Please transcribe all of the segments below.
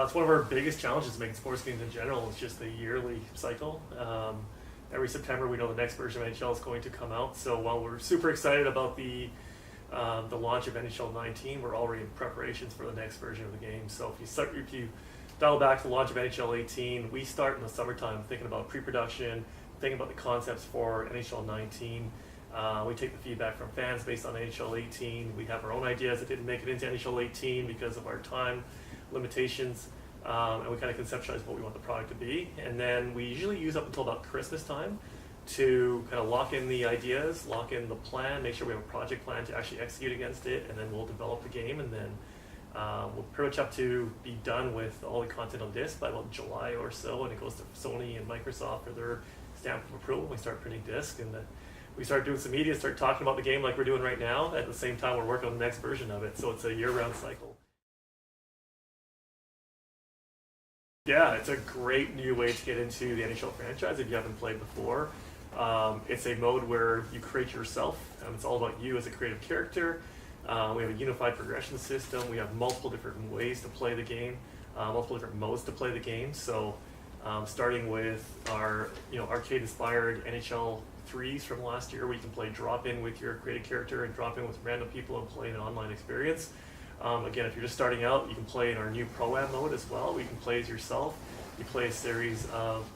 It's one of our biggest challenges making sports games in general. It's just the yearly cycle. Every September we know the next version of NHL is going to come out. So while we're super excited about the launch of NHL 19, we're already in preparations for the next version of the game. So if you dial back to the launch of NHL 18, we start in the summertime thinking about pre-production, thinking about the concepts for NHL 19. We take the feedback from fans based on NHL 18. We have our own ideas that didn't make it into NHL 18 because of our time limitations, and we kind of conceptualize what we want the product to be. And then we usually use up until about Christmas time to kind of lock in the ideas, lock in the plan, make sure we have a project plan to actually execute against it, and then we'll develop the game, and then we'll pretty much have to be done with all the content on disc by about July or so, and it goes to Sony and Microsoft for their stamp of approval. We start printing disc, and we start doing some media, start talking about the game like we're doing right now. At the same time, we're working on the next version of it, so it's a year-round cycle. Yeah, it's a great new way to get into the NHL franchise if you haven't played before. It's a mode where you create yourself. It's all about you as a creative character. We have a unified progression system. We have multiple different ways to play the game, multiple different modes to play the game. So starting with our arcade-inspired NHL 3s from last year, where you can play drop-in with your creative character and drop in with random people and play an online experience. Again, if you're just starting out, you can play in our new Pro-Am mode as well, where you can play as yourself. You play a series of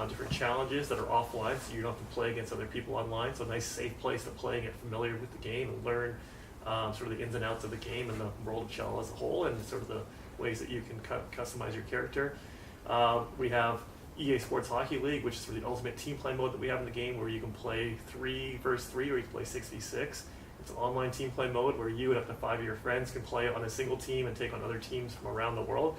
different challenges that are offline, so you don't have to play against other people online. So a nice safe place to play and get familiar with the game and learn sort of the ins and outs of the game and the World of CHEL as a whole, and sort of the ways that you can customize your character. We have EA Sports Hockey League, which is sort of the ultimate team play mode that we have in the game, where you can play 3 versus 3, or you can play 6v6. It's an online team play mode where you and up to 5 of your friends can play on a single team and take on other teams from around the world.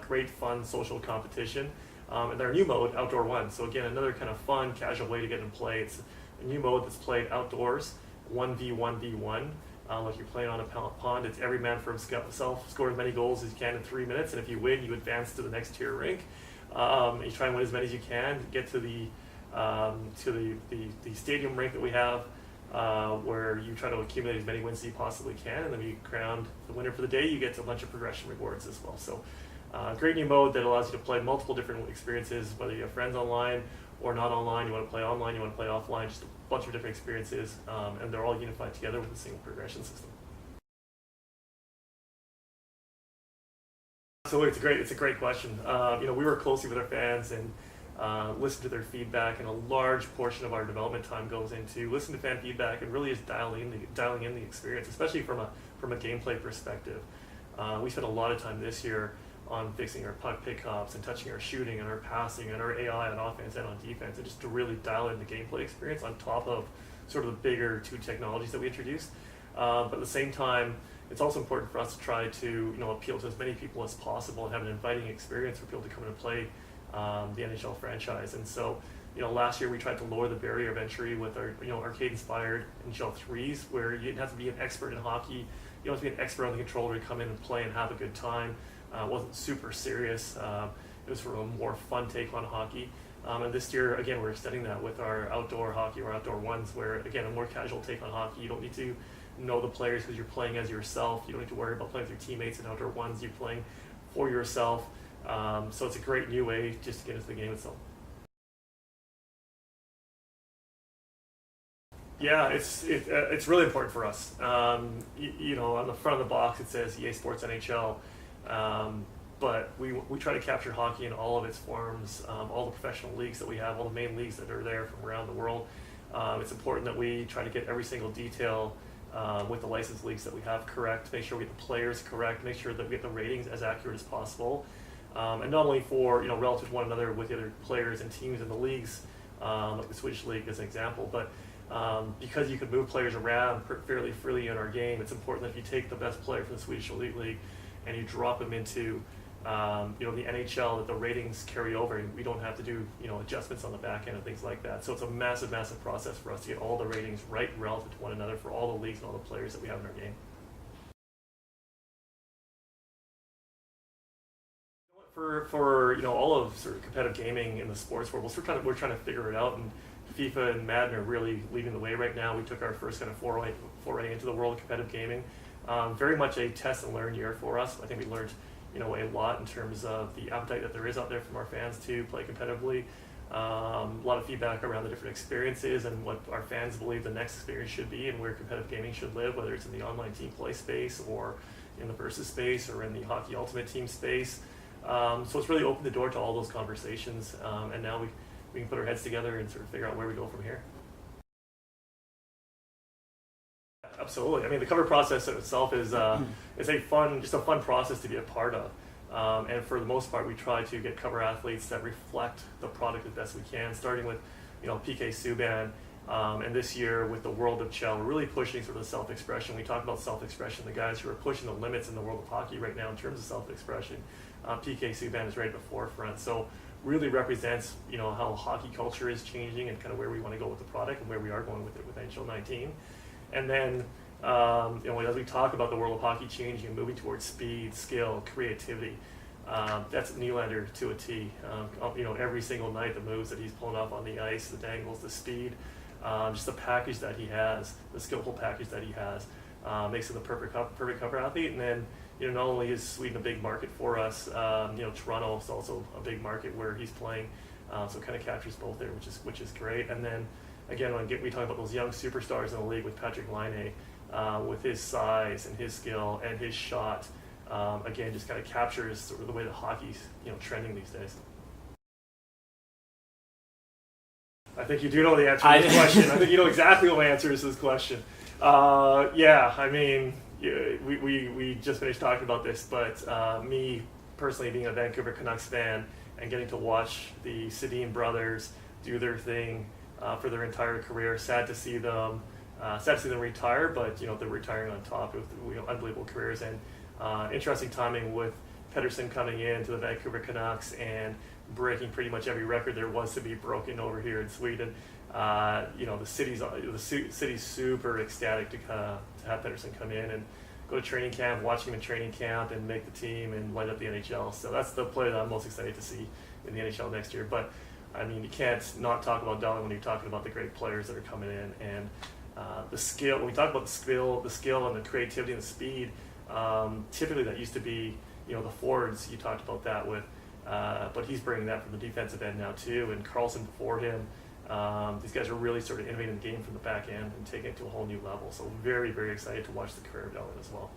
Great, fun, social competition. And our new mode, Outdoor 1. So again, another kind of fun, casual way to get in play. It's a new mode that's played outdoors, 1v1v1. Like you're playing on a pond. It's every man for himself, score as many goals as you can in 3 minutes, and if you win, you advance to the next tier rink. You try and win as many as you can, get to the stadium rink that we have, where you try to accumulate as many wins as you possibly can, and then you crown the winner for the day. You get a bunch of progression rewards as well. So great new mode that allows you to play multiple different experiences, whether you have friends online or not online, you want to play online, you want to play offline, just a bunch of different experiences, and they're all unified together with a single progression system. So it's a great question. We work closely with our fans and listen to their feedback, and a large portion of our development time goes into listening to fan feedback and really just dialing in the experience, especially from a gameplay perspective. We spent a lot of time this year on fixing our puck pickups and touching our shooting and our passing and our AI on offense and on defense, and just to really dial in the gameplay experience on top of sort of the bigger two technologies that we introduced. But at the same time, it's also important for us to try to appeal to as many people as possible and have an inviting experience for people to come in and play the NHL franchise. And so, last year we tried to lower the barrier of entry with our arcade-inspired NHL 3s, where you didn't have to be an expert in hockey. You don't have to be an expert on the controller to come in and play and have a good time. It wasn't super serious. It was sort of a more fun take on hockey. And this year, again, we're extending that with our outdoor hockey or outdoor ones, where, again, a more casual take on hockey. You don't need to know the players because you're playing as yourself. You don't need to worry about playing with your teammates. In outdoor ones, you're playing for yourself. So it's a great new way just to get into the game itself. Yeah, it's really important for us. On the front of the box it says EA Sports NHL, but we try to capture hockey in all of its forms, all the professional leagues that we have, all the main leagues that are there from around the world. It's important that we try to get every single detail with the licensed leagues that we have correct, make sure we get the players correct, make sure that we get the ratings as accurate as possible. And not only for relative to one another with the other players and teams in the leagues, like the Swedish League as an example, but because you can move players around fairly freely in our game, it's important that if you take the best player from the Swedish Elite League and you drop them into the NHL, that the ratings carry over and we don't have to do adjustments on the back end and things like that. So it's a massive process for us to get all the ratings right relative to one another for all the leagues and all the players that we have in our game. For all of sort of competitive gaming in the sports world, we're trying to figure it out, and FIFA and Madden are really leading the way right now. We took our first kind of foray into the world of competitive gaming. Very much a test and learn year for us. I think we learned a lot in terms of the appetite that there is out there from our fans to play competitively. A lot of feedback around the different experiences and what our fans believe the next experience should be and where competitive gaming should live, whether it's in the online team play space or in the versus space or in the hockey ultimate team space. So it's really opened the door to all those conversations, and now we can put our heads together and sort of figure out where we go from here. Absolutely. I mean, the cover process itself is a fun process to be a part of. And for the most part, we try to get cover athletes that reflect the product as best we can, starting with, PK Subban. And this year with the World of CHEL, we're really pushing sort of self-expression. We talk about self-expression, the guys who are pushing the limits in the world of hockey right now in terms of self-expression. PK Subban is right at the forefront. So really represents, how hockey culture is changing and kind of where we want to go with the product and where we are going with it with NHL 19. And then, as we talk about the world of hockey changing and moving towards speed, skill, creativity, that's Nylander to a T. Every single night, the moves that he's pulling off on the ice, the dangles, the speed, just the package that he has, the skillful package that he has, makes him the perfect cover athlete. And then, not only is Sweden a big market for us, Toronto is also a big market where he's playing, so it kind of captures both there, which is great. And then, again, when we talk about those young superstars in the league with Patrick Laine, with his size and his skill and his shot, again, just kind of captures sort of the way that hockey's trending these days. I think you do know the answer to this question. I think you know exactly what my answer is to this question. I mean, we just finished talking about this, but me personally being a Vancouver Canucks fan and getting to watch the Sedin brothers do their thing for their entire career, sad to see them retire, but they're retiring on top with unbelievable careers. And interesting timing with Pettersson coming in to the Vancouver Canucks and breaking pretty much every record there was to be broken over here in Sweden. The city's super ecstatic to have Pettersson come in and go to training camp, watch him in training camp and make the team and light up the NHL. So that's the player that I'm most excited to see in the NHL next year. But I mean, you can't not talk about Dahlen when you're talking about the great players that are coming in and the skill. When we talk about the skill and the creativity and the speed, typically that used to be the forwards. You talked about that with, but he's bringing that from the defensive end now too. And Carlson before him, these guys are really sort of innovating the game from the back end and taking it to a whole new level. So very, very excited to watch the career of Dahlen as well.